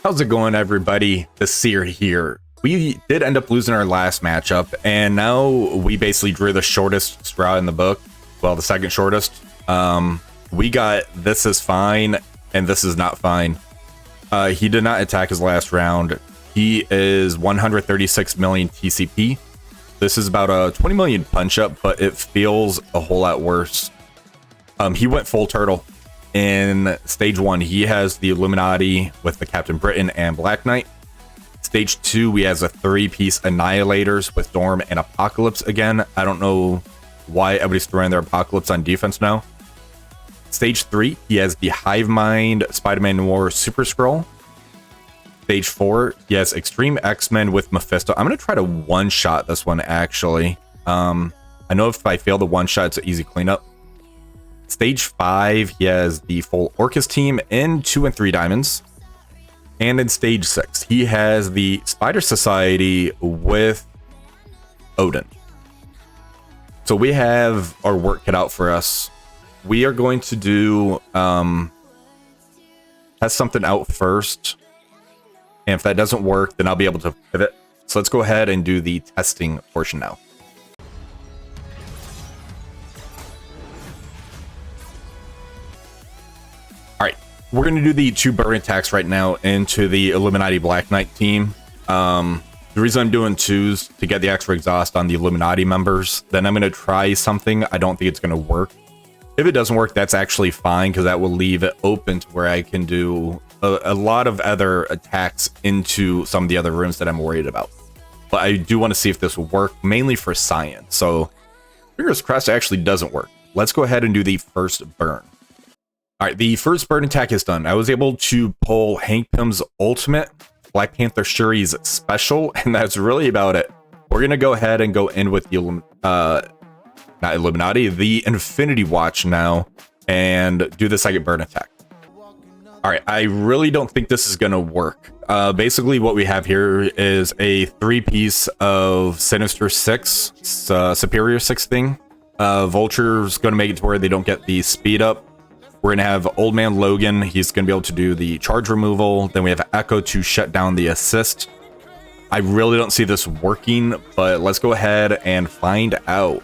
How's it going, everybody? The Seer here. We did end up losing our last matchup, and now we basically drew the shortest straw in the book. Well, the second shortest. We got this is fine, and this is not fine. He did not attack his last round. He is 136 million TCP. This is about a 20 million punch up, but it feels a whole lot worse. He went full turtle. In stage 1, he has the Illuminati with the Captain Britain and Black Knight. Stage 2, he has a 3-piece Annihilators with Storm and Apocalypse again. I don't know why everybody's throwing their Apocalypse on defense now. Stage 3, he has the Hive Mind Spider-Man Noir Super Skrull. Stage 4, he has X-Treme X-Men with Mephisto. I'm going to try to one-shot this one, actually. I know if I fail the one-shot, it's an easy cleanup. Stage 5, he has the full Orchis team in 2 and 3 diamonds. And in stage 6, he has the Spider Society with Odin. So we have our work cut out for us. We are going to do test something out first. And if that doesn't work, then I'll be able to pivot. So let's go ahead and do the testing portion now. We're going to do the 2 burn attacks right now into the Illuminati Black Knight team. The reason I'm doing 2s to get the extra exhaust on the Illuminati members. Then I'm going to try something. I don't think it's going to work. If it doesn't work, that's actually fine, because that will leave it open to where I can do a lot of other attacks into some of the other rooms that I'm worried about. But I do want to see if this will work, mainly for science. So fingers crossed it actually doesn't work. Let's go ahead and do the first burn. All right, the first burn attack is done. I was able to pull Hank Pym's ultimate, Black Panther Shuri's special, and that's really about it. We're going to go ahead and go in with the, not Illuminati, the Infinity Watch now, and do the second burn attack. All right, I really don't think this is going to work. Basically, what we have here is a 3-piece of Sinister 6, Superior 6 thing. Vulture's going to make it to where they don't get the speed up. We're going to have Old Man Logan. He's going to be able to do the charge removal. Then we have Echo to shut down the assist. I really don't see this working, but let's go ahead and find out.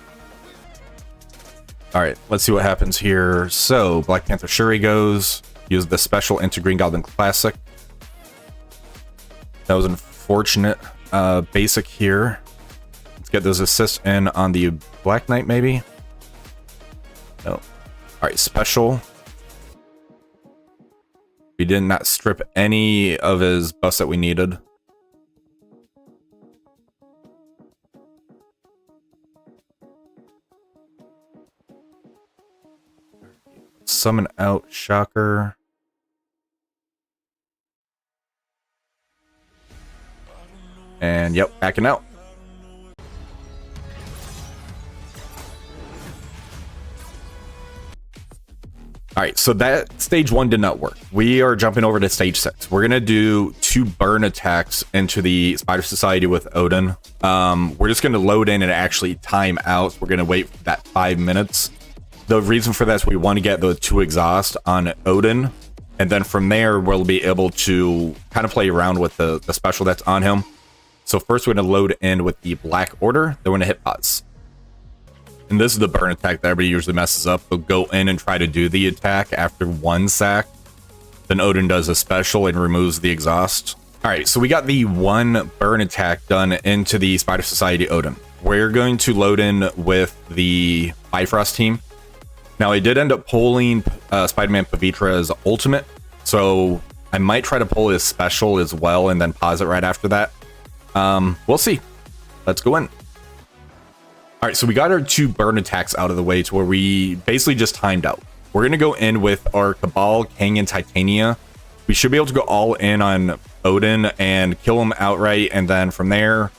All right, let's see what happens here. So Black Panther Shuri goes. Use the special into Green Goblin Classic. That was unfortunate. Basic here. Let's get those assists in on the Black Knight, maybe. No. All right, special. We did not strip any of his buffs that we needed. Summon out Shocker. And yep, backing out. All right, so that stage 1 did not work. We are jumping over to stage 6. We're gonna do 2 burn attacks into the Spider Society with Odin. We're just gonna load in and actually time out. So we're gonna wait for that 5 minutes. The reason for that is we want to get the 2 exhaust on Odin, and then from there we'll be able to kind of play around with the special that's on him. So first we're gonna load in with the Black Order. Then we're gonna hit pause. And this is the burn attack that everybody usually messes up. They'll go in and try to do the attack after 1 sack. Then Odin does a special and removes the exhaust. All right, so we got the 1 burn attack done into the Spider Society Odin. We're going to load in with the Bifrost team. Now, I did end up pulling Spider-Man Pavitra's ultimate, so I might try to pull his special as well and then pause it right after that. We'll see. Let's go in. All right, so we got our 2 burn attacks out of the way to where we basically just timed out. We're going to go in with our Cabal, Kang, and Titania. We should be able to go all in on Odin and kill him outright, and then from there,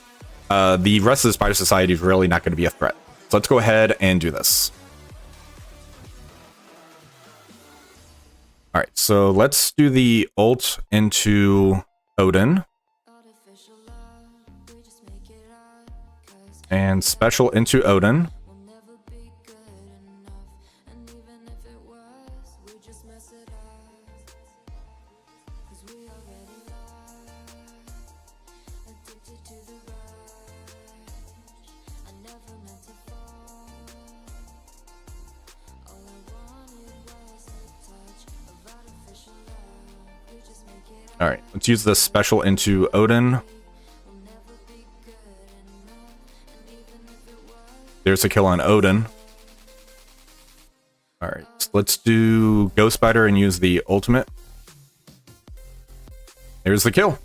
the rest of the Spider Society is really not going to be a threat. So let's go ahead and do this. All right, so let's do the ult into Odin. And special into Odin. All right, let's use the special into Odin. There's a kill on Odin. All right, so let's do Ghost Spider and use the ultimate. There's the kill.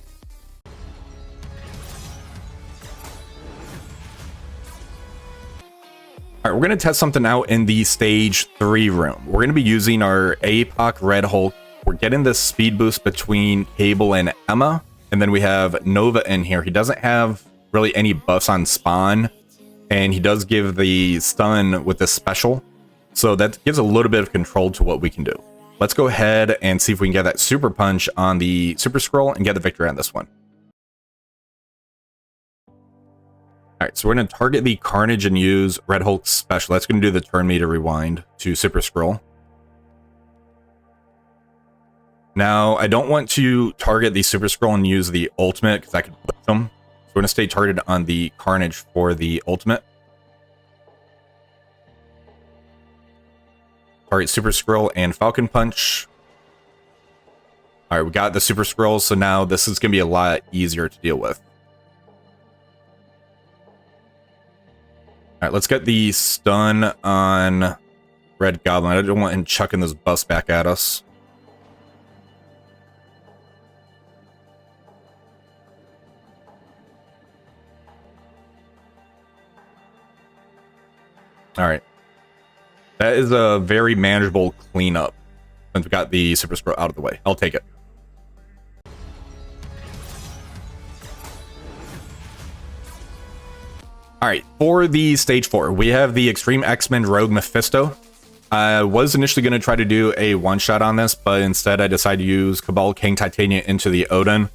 All right, we're going to test something out in the stage 3 room. We're going to be using our APOC Red Hulk. We're getting this speed boost between Cabal and Emma. And then we have Nova in here. He doesn't have really any buffs on spawn. And he does give the stun with the special. So that gives a little bit of control to what we can do. Let's go ahead and see if we can get that super punch on the Super Skrull and get the victory on this one. All right, so we're going to target the Carnage and use Red Hulk's special. That's going to do the turn meter rewind to Super Skrull. Now, I don't want to target the Super Skrull and use the ultimate because I could push them. So we're going to stay targeted on the Carnage for the ultimate. Target Super Skrull and Falcon Punch. All right, we got the Super Skrull, so now this is going to be a lot easier to deal with. All right, let's get the stun on Red Goblin. I don't want him chucking those buffs back at us. All right. That is a very manageable cleanup since we got the Super Skrull out of the way. I'll take it. All right, for the stage 4, we have the X-Treme X-Men Rogue Mephisto. I was initially going to try to do a one-shot on this, but instead I decided to use Cabal, Kang, Titania into the Odin.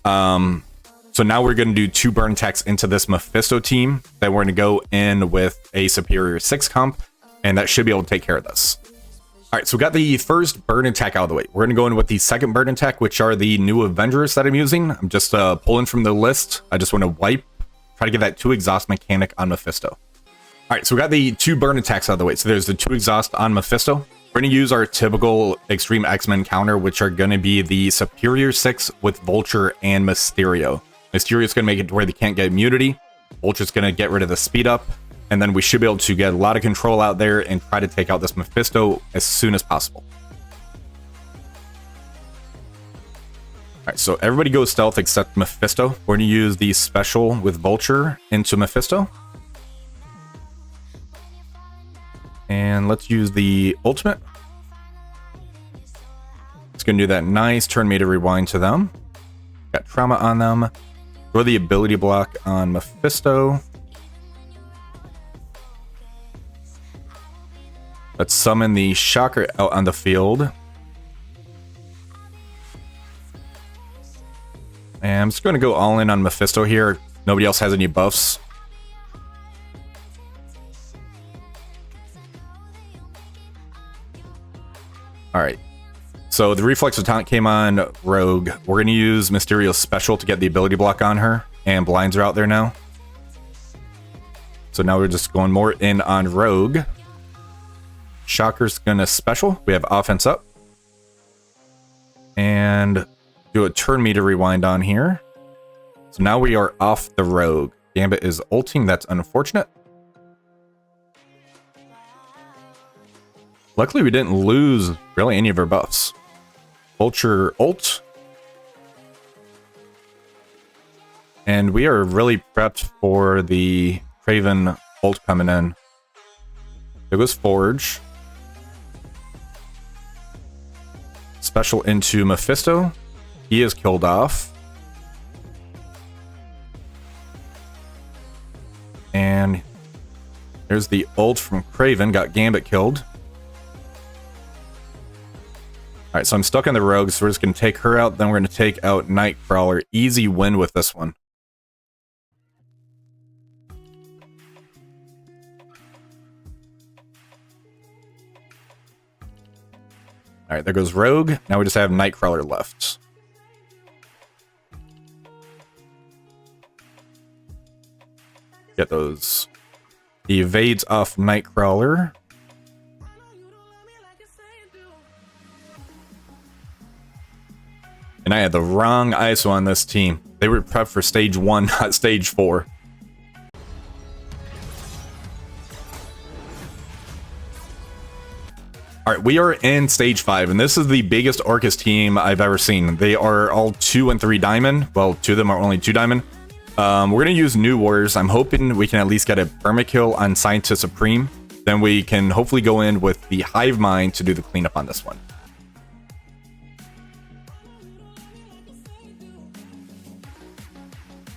So now we're going to do 2 burn attacks into this Mephisto team. Then we're going to go in with a superior 6 comp, and that should be able to take care of this. All right, so we got the first burn attack out of the way. We're going to go in with the second burn attack, which are the new Avengers that I'm using. I'm just pulling from the list. I just want to wipe, try to get that 2 exhaust mechanic on Mephisto. All right, so we got the 2 burn attacks out of the way. So there's the 2 exhaust on Mephisto. We're going to use our typical Extreme X-Men counter, which are going to be the superior 6 with Vulture and Mysterio. Mysterio's going to make it to where they can't get immunity. Vulture's going to get rid of the speed up. And then we should be able to get a lot of control out there and try to take out this Mephisto as soon as possible. All right, so everybody goes stealth except Mephisto. We're going to use the special with Vulture into Mephisto. And let's use the ultimate. It's going to do that nice turn meter rewind to them. Got trauma on them. Throw the ability block on Mephisto. Let's summon the Shocker out on the field. And I'm just going to go all in on Mephisto here. Nobody else has any buffs. Alright. So the Reflex of Taunt came on Rogue. We're going to use Mysterio's special to get the ability block on her. And blinds are out there now. So now we're just going more in on Rogue. Shocker's going to special. We have offense up. And do a turn meter rewind on here. So now we are off the Rogue. Gambit is ulting. That's unfortunate. Luckily, we didn't lose really any of our buffs. Vulture ult. And we are really prepped for the Craven ult coming in. There goes Forge. Special into Mephisto. He is killed off. And there's the ult from Craven. Got Gambit killed. Alright, so I'm stuck on the Rogue, so we're just going to take her out. Then we're going to take out Nightcrawler. Easy win with this one. Alright, there goes Rogue. Now we just have Nightcrawler left. Get those evades off Nightcrawler. And I had the wrong ISO on this team. They were prepped for stage 1, not stage 4. Alright, we are in stage 5, and this is the biggest Orchis team I've ever seen. They are all 2 and 3 diamond. Well, 2 of them are only 2 diamond. We're going to use New Warriors. I'm hoping we can at least get a permakill on Scientist Supreme. Then we can hopefully go in with the Hive Mind to do the cleanup on this one.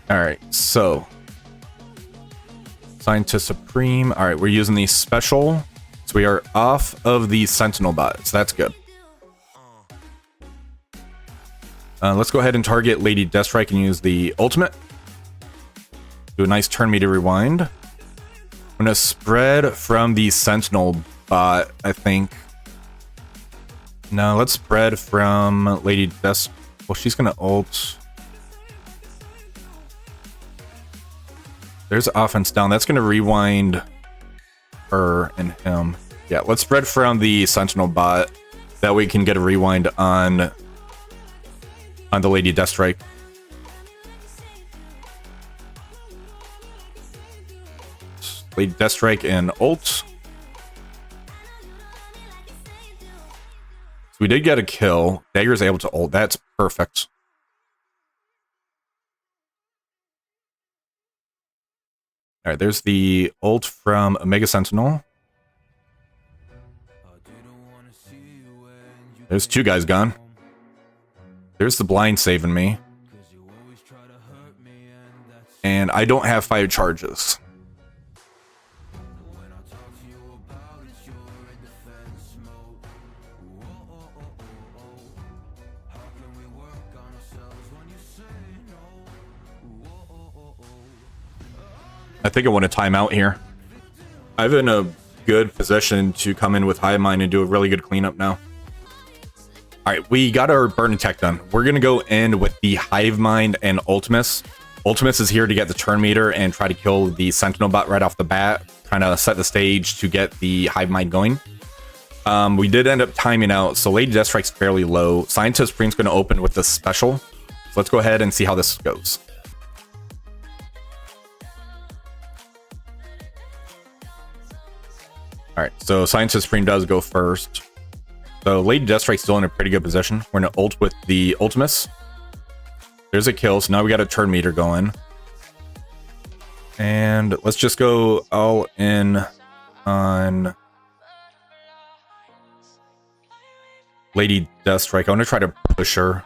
Alright, so Scientist Supreme. Alright, we're using the special. So we are off of the Sentinel bot. So that's good. Let's go ahead and target Lady Deathstrike and use the ultimate. Do a nice turn meter rewind. I'm gonna spread from the Sentinel bot, I think. No, let's spread from Lady Death. Well, she's gonna ult. There's offense down. That's gonna rewind her and him. Yeah, let's spread from the Sentinel bot. That way we can get a rewind on the Lady Deathstrike. Lady Deathstrike and ult. So we did get a kill. Dagger's able to ult. That's perfect. Alright, there's the ult from Omega Sentinel. There's 2 guys gone. There's the blind saving me. And I don't have 5 charges. I think I want to time out here. I'm in a good position to come in with Hive Mind and do a really good cleanup now. Alright, we got our burn attack done. We're going to go in with the Hive Mind and Ultimus. Ultimus is here to get the turn meter and try to kill the Sentinel bot right off the bat, trying to set the stage to get the Hive Mind going. We did end up timing out, so Lady Deathstrike's fairly low. Scientist Supreme's going to open with the special. So let's go ahead and see how this goes. Alright, so Scientist Supreme does go first. So Lady Deathstrike's still in a pretty good position. We're going to ult with the Ultimus. There's a kill, so now we got a turn meter going. And let's just go all in on Lady Deathstrike. I want to try to push her.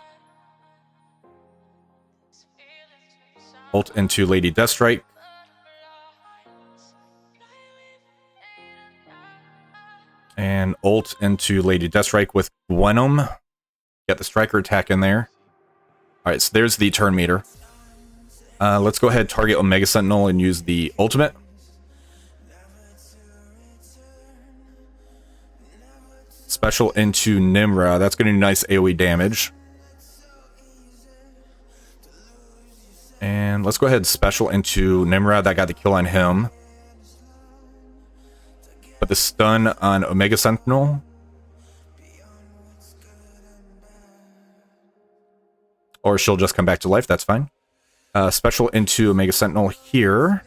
Ult into Lady Deathstrike. And ult into Lady Deathstrike with Venom. Get the striker attack in there. Alright, so there's the turn meter. Let's go ahead, target Omega Sentinel and use the ultimate. Special into Nimra. That's going to do nice AoE damage. And let's go ahead, special into Nimra. That got the kill on him. Put the stun on Omega Sentinel. Or she'll just come back to life, that's fine. Special into Omega Sentinel here.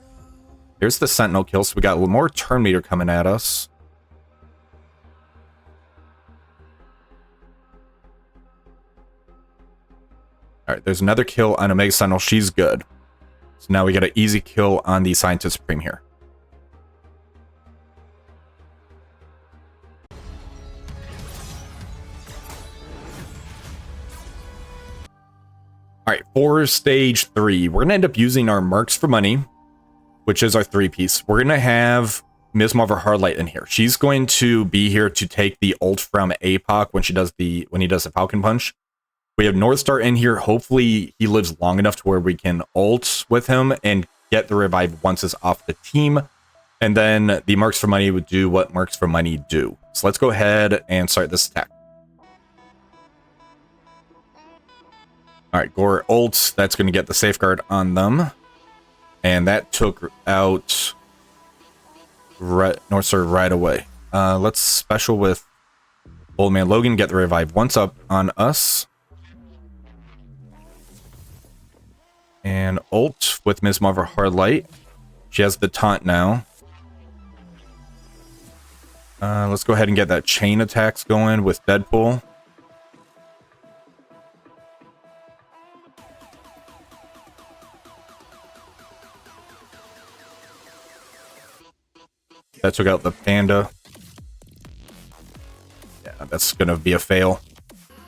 There's the Sentinel kill, so we got a little more turn meter coming at us. Alright, there's another kill on Omega Sentinel, she's good. So now we got an easy kill on the Scientist Supreme here. Alright, for stage 3, we're going to end up using our Mercs for money, which is our 3-piece. We're going to have Miss Marvel Hardlight in here. She's going to be here to take the ult from APOC when he does the Falcon Punch. We have Northstar in here. Hopefully he lives long enough to where we can ult with him and get the revive once it's off the team. And then the Mercs for money would do what Mercs for money do. So let's go ahead and start this attack. Alright, Gore ults. That's going to get the safeguard on them. And that took out Northstar right away. Let's special with Old Man Logan, get the revive once up on us. And ult with Ms. Marvel Hardlight. She has the taunt now. Let's go ahead and get that chain attacks going with Deadpool. That took out the panda. Yeah, that's gonna be a fail.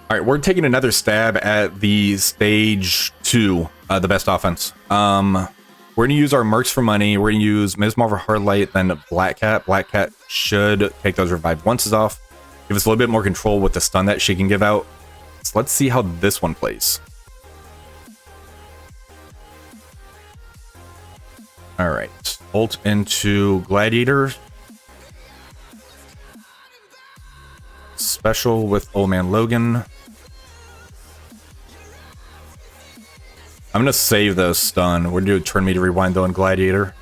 All right, we're taking another stab at the stage 2, the best offense. We're gonna use our Mercs for money. We're gonna use Ms. Marvel Hardlight, then Black Cat. Black Cat should take those revive onces off. Give us a little bit more control with the stun that she can give out. So let's see how this one plays. All right, ult into Gladiator. Special with Old Man Logan. I'm gonna save the stun. We're gonna do turn me to rewind though on Gladiator.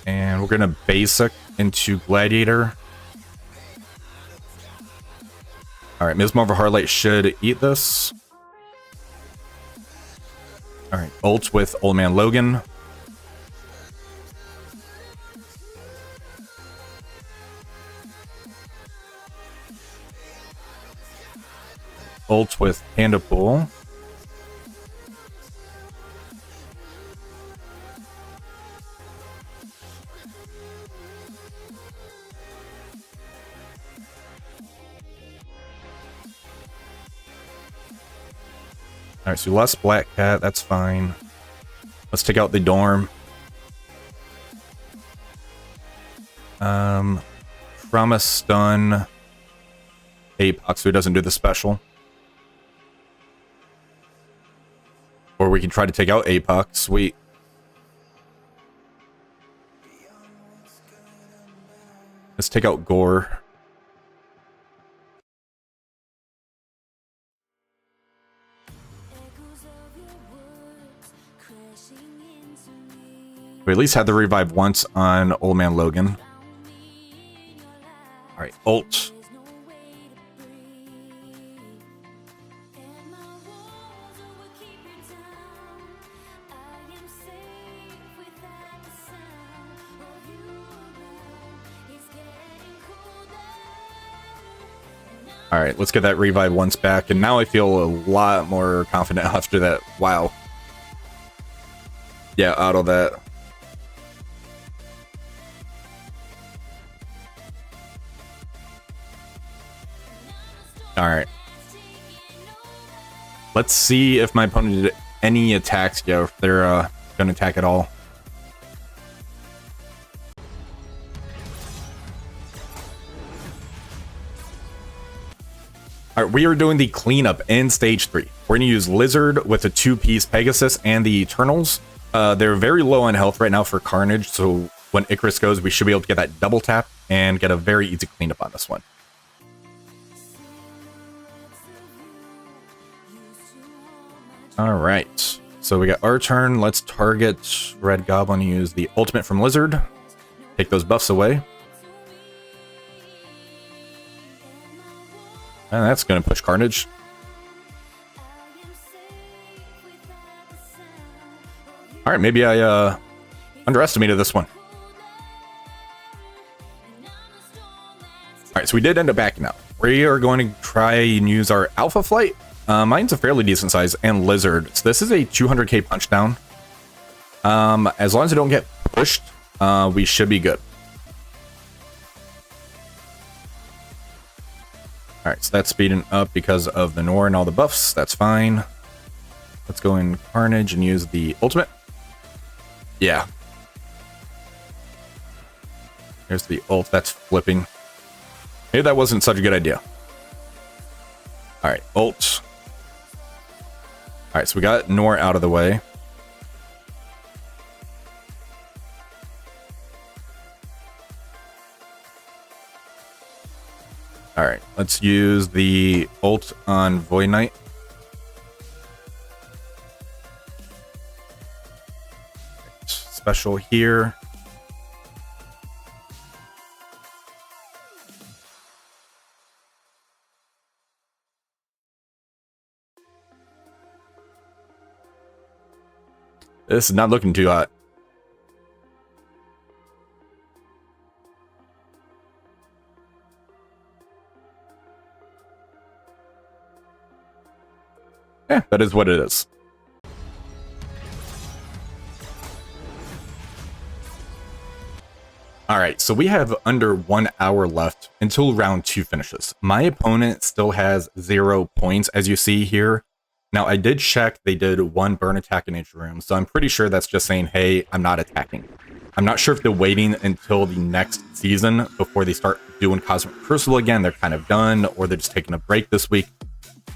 And we're gonna basic into Gladiator. Alright, Ms. Marvel Hardlight should eat this. Alright, ult with Old Man Logan. Ult with Panda Pool. Alright, so less Black Cat, that's fine. Let's take out the Dorm. Trauma Stun Apox, so he doesn't do the special. Or we can try to take out Apox. Sweet. Let's take out Gore. We at least had the revive once on Old Man Logan. Alright, ult. Alright, let's get that revive once back, and now I feel a lot more confident after that. Wow. Yeah, auto that. Alright. Let's see if my opponent did any attacks. Yeah, if they're gonna attack at all. Alright, we are doing the cleanup in stage 3. We're gonna use Lizard with a 2-piece Pegasus and the Eternals. They're very low on health right now for Carnage, so when Icarus goes, we should be able to get that double tap and get a very easy cleanup on this one. Alright, so we got our turn. Let's target Red Goblin and use the ultimate from Lizard. Take those buffs away. And that's going to push Carnage. Alright, maybe I underestimated this one. Alright, so we did end up backing out. We are going to try and use our Alpha Flight. Mine's a fairly decent size, and Lizard. So this is a 200k punch down. As long as I don't get pushed, we should be good. Alright, so that's speeding up because of the Noir and all the buffs. That's fine. Let's go in Carnage and use the ultimate. Yeah. Here's the ult. That's flipping. Maybe that wasn't such a good idea. Alright, ult. Alright, so we got Noir out of the way. Alright, let's use the ult on Void Knight. Special here. This is not looking too hot. Yeah, that is what it is. Alright, so we have under 1 hour left until round 2 finishes. My opponent still has 0 points, as you see here. Now, I did check, they did 1 burn attack in each room, so I'm pretty sure that's just saying, hey, I'm not attacking. I'm not sure if they're waiting until the next season before they start doing Cosmic Crucible again. They're kind of done, or they're just taking a break this week.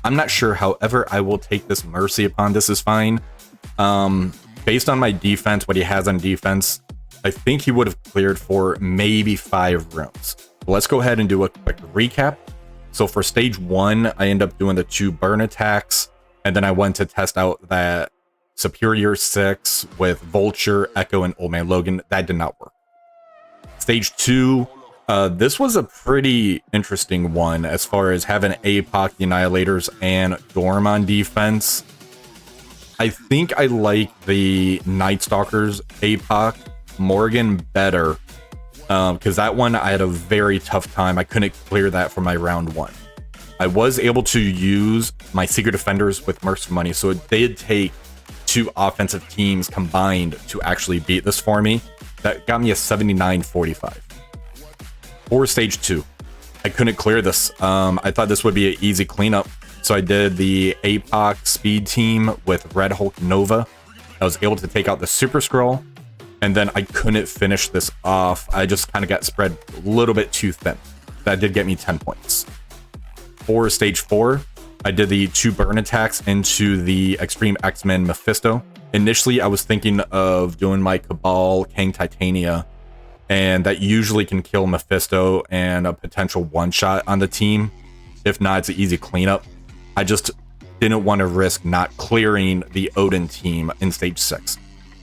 I'm not sure, however, I will take this mercy upon. This is fine. Based on my defense, what he has on defense, I think he would have cleared for maybe 5 rooms. Let's go ahead and do a quick recap. So for stage 1, I end up doing the 2 burn attacks, and then I went to test out that Superior 6 with Vulture, Echo, and Old Man Logan. That did not work. Stage 2, this was a pretty interesting one as far as having APOC, the Annihilators, and Dorm on defense. I think I like the Night Stalkers APOC Morgan better, because that one I had a very tough time. I couldn't clear that for my round 1. I was able to use my Secret Defenders with Mercs for money, so it did take 2 offensive teams combined to actually beat this for me. That got me a 79-45. For stage 2, I couldn't clear this. I thought this would be an easy cleanup, so I did the APOC speed team with Red Hulk Nova. I was able to take out the Super Skrull, and then I couldn't finish this off. I just kind of got spread a little bit too thin. That did get me 10 points. For stage 4, I did the 2 burn attacks into the X-Treme X-Men Mephisto. Initially, I was thinking of doing my Cabal Kang Titania, and that usually can kill Mephisto and a potential one-shot on the team. If not, it's an easy cleanup. I just didn't want to risk not clearing the Odin team in stage 6.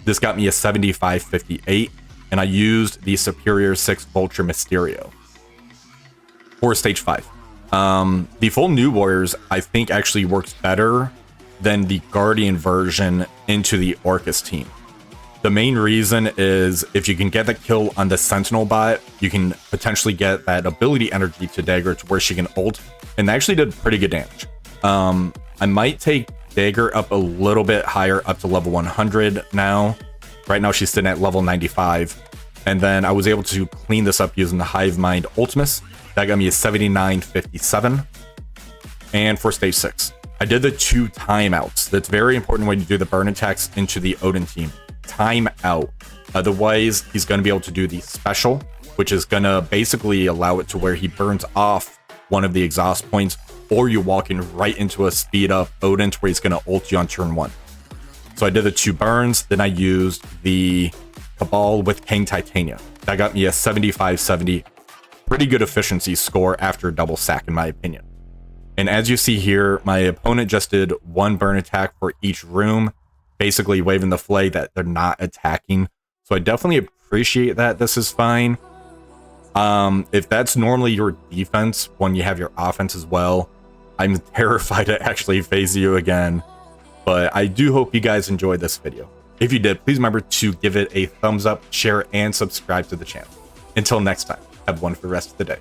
This got me a 75-58, and I used the Superior 6 Vulture Mysterio. For stage 5, the full New Warriors, I think, actually works better than the Guardian version into the Orchis team. The main reason is if you can get the kill on the Sentinel bot, you can potentially get that ability energy to Dagger to where she can ult, and that actually did pretty good damage. I might take Dagger up a little bit higher, up to level 100 now. Right now she's sitting at level 95. And then I was able to clean this up using the Hive Mind Ultimus. That got me a 79-57. And for stage 6, I did the 2 timeouts. That's very important when you do the burn attacks into the Odin team. Time out. Otherwise, he's going to be able to do the special, which is going to basically allow it to where he burns off one of the exhaust points, or you're walking right into a speed up Odin to where he's going to ult you on turn 1. So I did the 2 burns, then I used the Cabal with Kang Titania. That got me a 75-70. Pretty good efficiency score after a double sack, in my opinion. And as you see here, my opponent just did 1 burn attack for each room, basically waving the flag that they're not attacking. So I definitely appreciate that. This is fine. If that's normally your defense when you have your offense as well, I'm terrified to actually face you again. But I do hope you guys enjoyed this video. If you did, please remember to give it a thumbs up, share, and subscribe to the channel. Until next time, have one for the rest of the day.